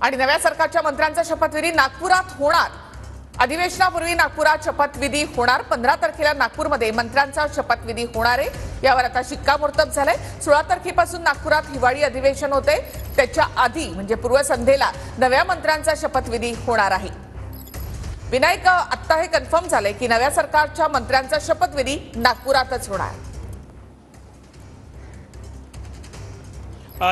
आणि नव्या सरकारच्या मंत्र्यांचा शपथविधी नागपुरात होणार। अधिवेशनापूर्वी नागपुरात शपथविधी होणार। 15 तारखेला नागपूरमध्ये मंत्र्यांचा शपथविधी होणार आहे। यावर आता शिक्कामोर्तब झालंय। 16 तारखेपासून नागपुरात हिवाळी अधिवेशन होते। त्याच्या आधी म्हणजे पूर्वसंध्येला नव्या मंत्र्यांचा शपथविधी होणार आहे। विनायक, आता हे कन्फर्म झालंय की नव्या सरकारच्या मंत्र्यांचा शपथविधी नागपुरातच होणार।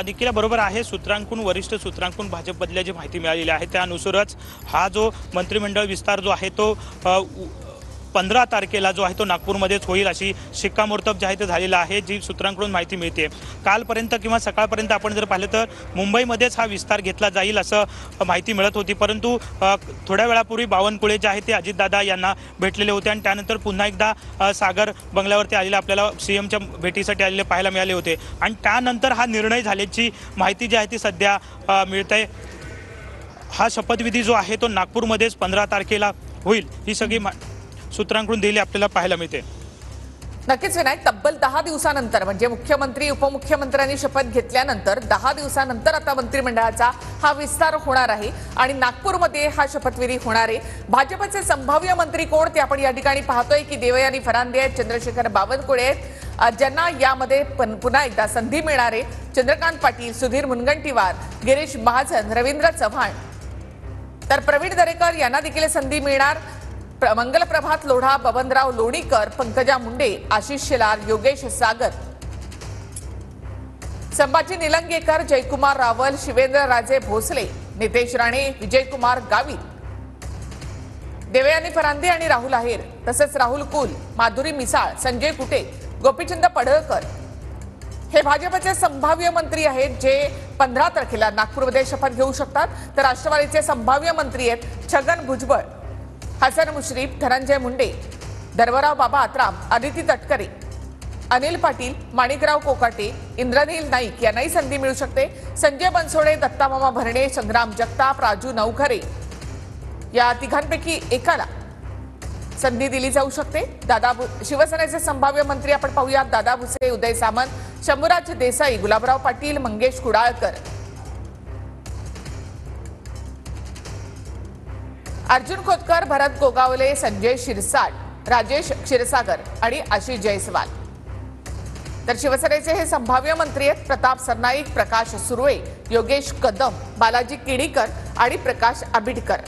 निखिला बरोबर आहे। सूत्रांकडून वरिष्ठ सूत्रांकडून भाजप बदल्याची माहिती मिळालेली आहे। त्यानुसारच हा जो मंत्रिमंडळ विस्तार जो आहे तो 15 तारखेला जो आहे तो नागपूरमध्येच होईल अशी शिक्कामोर्तब जे आहे ते झालेलं आहे, जी सूत्रांकडून माहिती मिळते। कालपर्यंत किंवा सकाळपर्यंत आपण जर पाहिलं तर मुंबईमध्येच हा विस्तार घेतला जाईल असं माहिती मिळत होती, परंतु थोड्या वेळापूर्वी बावनकुळे जे आहे ते अजितदादा यांना भेटलेले होते आणि त्यानंतर पुन्हा एकदा सागर बंगल्यावरती आलेले आपल्याला सीएमच्या भेटीसाठी आलेले पाहायला मिळाले होते आणि त्यानंतर हा निर्णय झाल्याची माहिती जी आहे ती सध्या मिळते। हा शपथविधी जो आहे तो नागपूरमध्येच 15 तारखेला होईल, ही सगळी सूत्रांकडून दिली आपल्याला पाहायला मिळते। नक्कीच विनायक, तब्बल 10 दिवसानंतर म्हणजे मुख्यमंत्री उपमुख्यमंत्र्यांनी शपथ घेतल्यानंतर 10 दिवसानंतर आता मंत्रिमंडळाचा हा विस्तार होणार आहे आणि नागपूरमध्ये हा शपथविधी होणार आहे। भाजपचे संभाव्य मंत्री कोण ते आपण या ठिकाणी पाहतोय की देवयानी फरांदे आहेत, चंद्रशेखर बावनकुळे आहेत, ज्यांना यामध्ये पुन्हा एकदा संधी मिळणार आहे। चंद्रकांत पाटील, सुधीर मुनगंटीवार, गिरीश महाजन, रवींद्र चव्हाण, तर प्रवीण दरेकर यांना देखील संधी मिळणार। मंगल प्रभात लोढा, बबनराव लोणीकर, पंकजा मुंडे, आशिष शेलार, योगेश सागर, संभाजी निलंगेकर, जयकुमार रावल, शिवेंद्र राजे भोसले, नितेश राणे, विजयकुमार गावित, देवयानी फरांदे आणि राहुल आहेर, तसेच राहुल कुल, माधुरी मिसाळ, संजय कुटे, गोपीचंद पडळकर हे भाजपचे संभाव्य मंत्री आहेत जे 15 तारखेला नागपूरमध्ये शपथ घेऊ शकतात। तर राष्ट्रवादीचे संभाव्य मंत्री आहेत छगन भुजबळ, हसन मुश्रीफ, धनंजय मुंडे, धर्मराव बाबा आत्राम, आदिती तटकरे, अनिल पाटील, माणिकराव कोकाटे, इंद्रनील नाईक यांनाही संधी मिळू शकते। संजय बनसोडे, दत्तामामा भरणे, संग्राम जगताप, राजू नवखरे या तिघांपैकी एकाला संधी दिली जाऊ शकते। शिवसेनेचे संभाव्य मंत्री आपण पाहूयात, दादा भुसे, उदय सामंत, शंभूराज देसाई, गुलाबराव पाटील, मंगेश कुडाळकर, अर्जुन खोतकर, भरत गोगावले, संजय शिरसाट, राजेश क्षीरसागर आणि आशिष जयस्वाल। तर शिवसेनेचे हे संभाव्य मंत्री आहेत प्रताप सरनाईक, प्रकाश सुर्वे, योगेश कदम, बालाजी किडीकर आणि प्रकाश आंबेडकर।